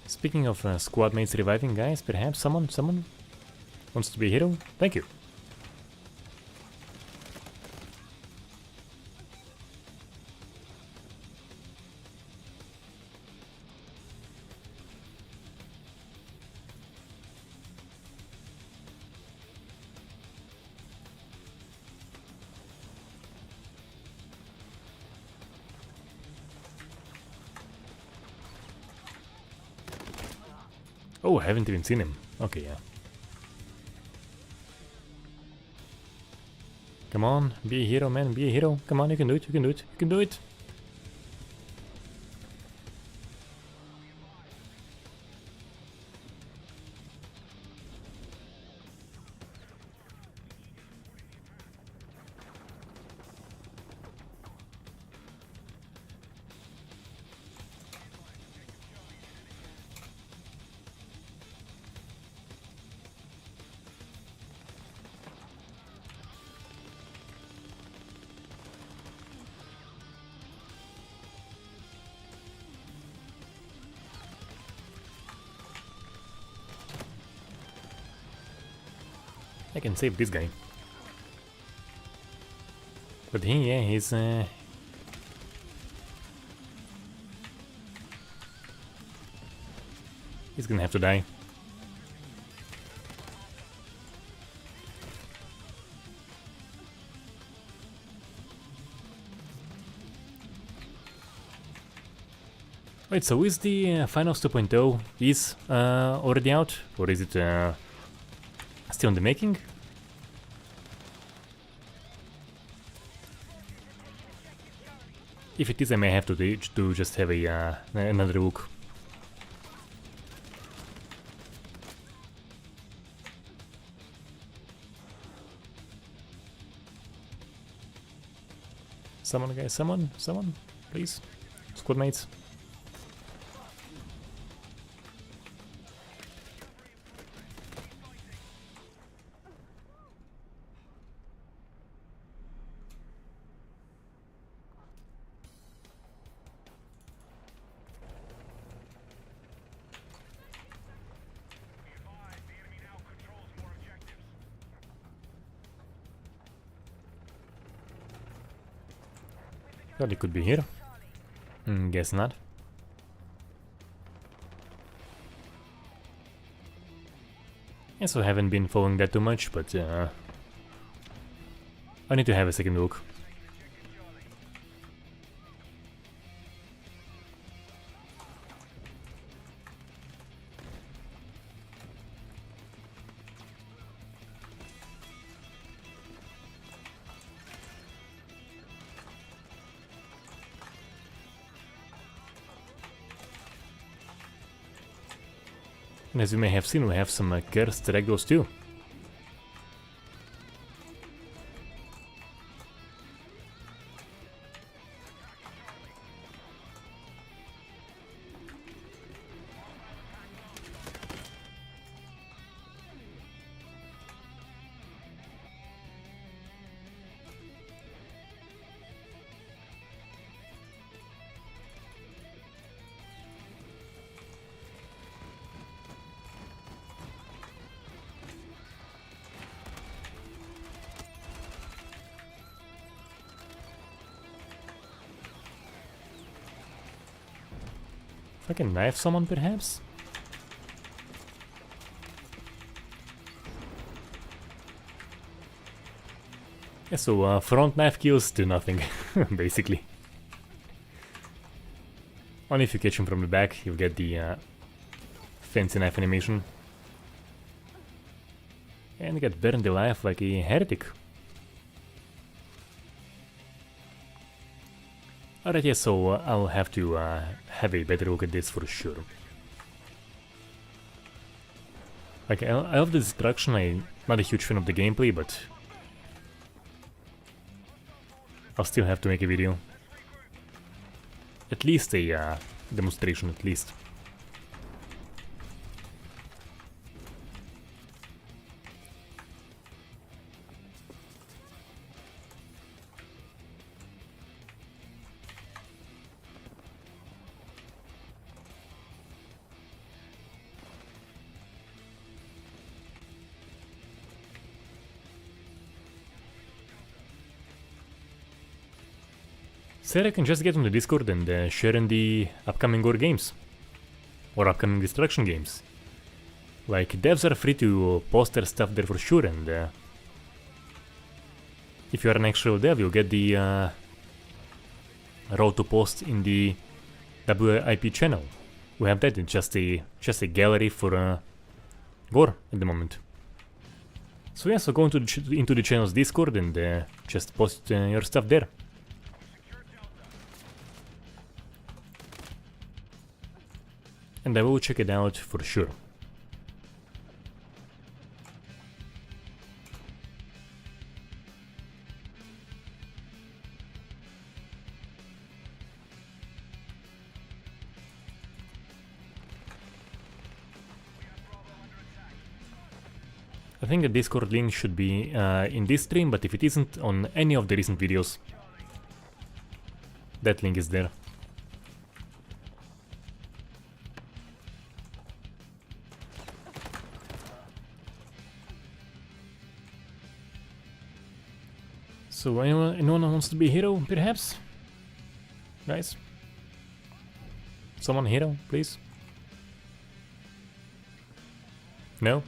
Speaker 1: Speaking of squad mates reviving, guys, perhaps someone wants to be a hero? Thank you. Oh, I haven't even seen him. Okay, yeah. Come on, be a hero, man, be a hero. Come on, you can do it, you can do it, you can do it. I can save this guy. But yeah, he's gonna have to die. Wait, so is the Finals 2.0 is already out, or is it still in the making? If it is, I may have to just have a another look. Someone, guys, someone, please, squad mates. Thought it could be here. Guess not. Yeah, so I haven't been following that too much, but I need to have a second look. And as you may have seen, we have some cursed ragdolls too. If I can knife someone, perhaps? Yeah, so front knife kills do nothing, basically. Only if you catch him from the back, you'll get the fancy knife animation. And get burned alive like a heretic. Alright, yeah, so I'll have to have a better look at this for sure. Like, I love the destruction, I'm not a huge fan of the gameplay, but I'll still have to make a video. At least a demonstration, at least. Said I can just get on the Discord and share in the upcoming Gore games. Or upcoming destruction games. Like, devs are free to post their stuff there for sure, and if you are an actual dev, you'll get the role to post in the WIP channel. We have that, it's just a gallery for Gore at the moment. So yeah, so go into the channel's Discord and just post your stuff there. And I will check it out for sure. I think the Discord link should be in this stream, but if it isn't on any of the recent videos, that link is there. So anyone wants to be a hero, perhaps? Guys? Someone hero, please? No?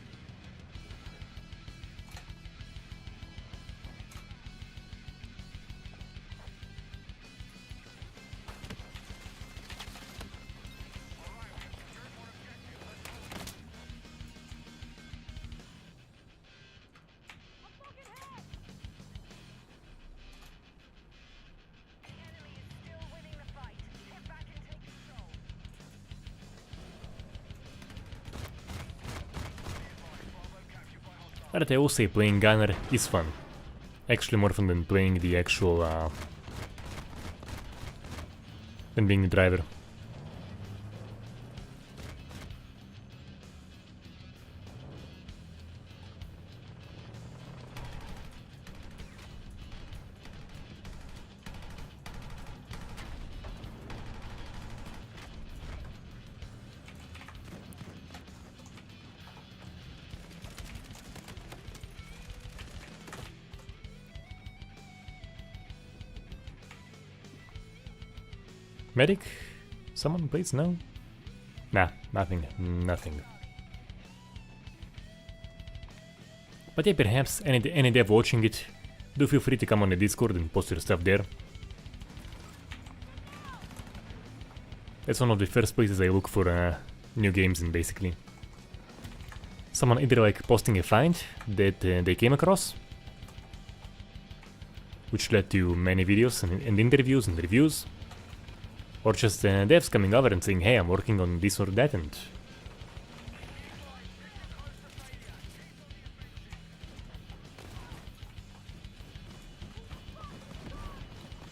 Speaker 1: But I will say playing gunner is fun. Actually more fun than playing the actual than being the driver. Medic? Someone please? No? Nah, nothing. But yeah, perhaps any dev watching it, do feel free to come on the Discord and post your stuff there. That's one of the first places I look for new games in, basically. Someone either like posting a find that they came across, which led to many videos and interviews and reviews, or just devs coming over and saying, hey, I'm working on this or that, and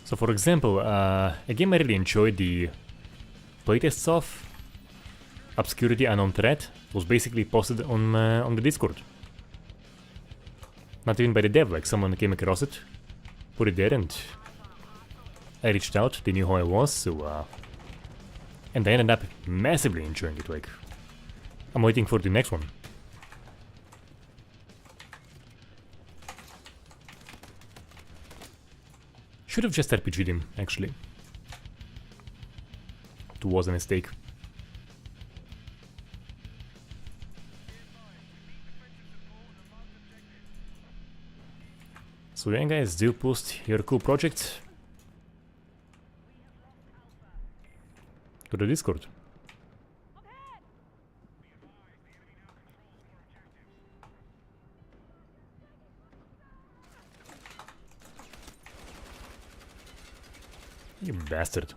Speaker 1: so for example, a game I really enjoyed the playtests of, Obscurity Unknown Threat, was basically posted on the Discord. Not even by the dev, like someone came across it, put it there, and I reached out, they knew how I was, so and I ended up massively enjoying it. Like, I'm waiting for the next one. Should have just RPG'd him, actually. It was a mistake. So yeah, guys, do post your cool projects to the Discord. You bastard.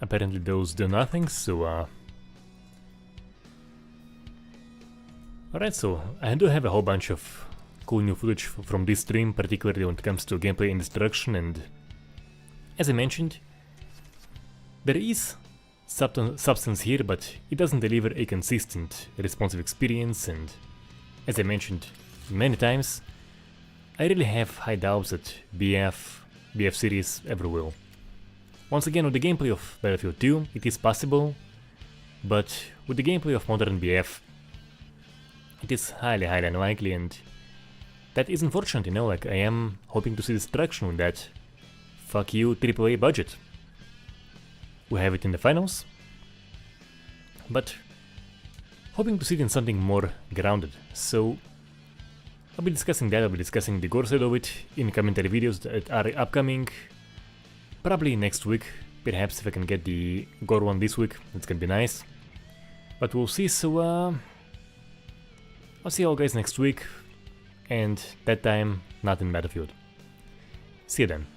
Speaker 1: Apparently those do nothing, so alright, so I do have a whole bunch of cool new footage from this stream, particularly when it comes to gameplay and destruction, and as I mentioned, there is substance here, but it doesn't deliver a consistent, responsive experience, and as I mentioned many times, I really have high doubts that BF series ever will. Once again, with the gameplay of Battlefield 2, it is possible, but with the gameplay of modern BF, it is highly unlikely, and that is unfortunate, you know, like I am hoping to see destruction with that fuck you AAA budget. We have it in the finals, but hoping to see it in something more grounded, so I'll be discussing that, I'll be discussing the Gore side of it in commentary videos that are upcoming. Probably next week, perhaps if I can get the Gore one this week, it's gonna be nice. But we'll see, so I'll see you all guys next week, and that time, not in Battlefield. See you then.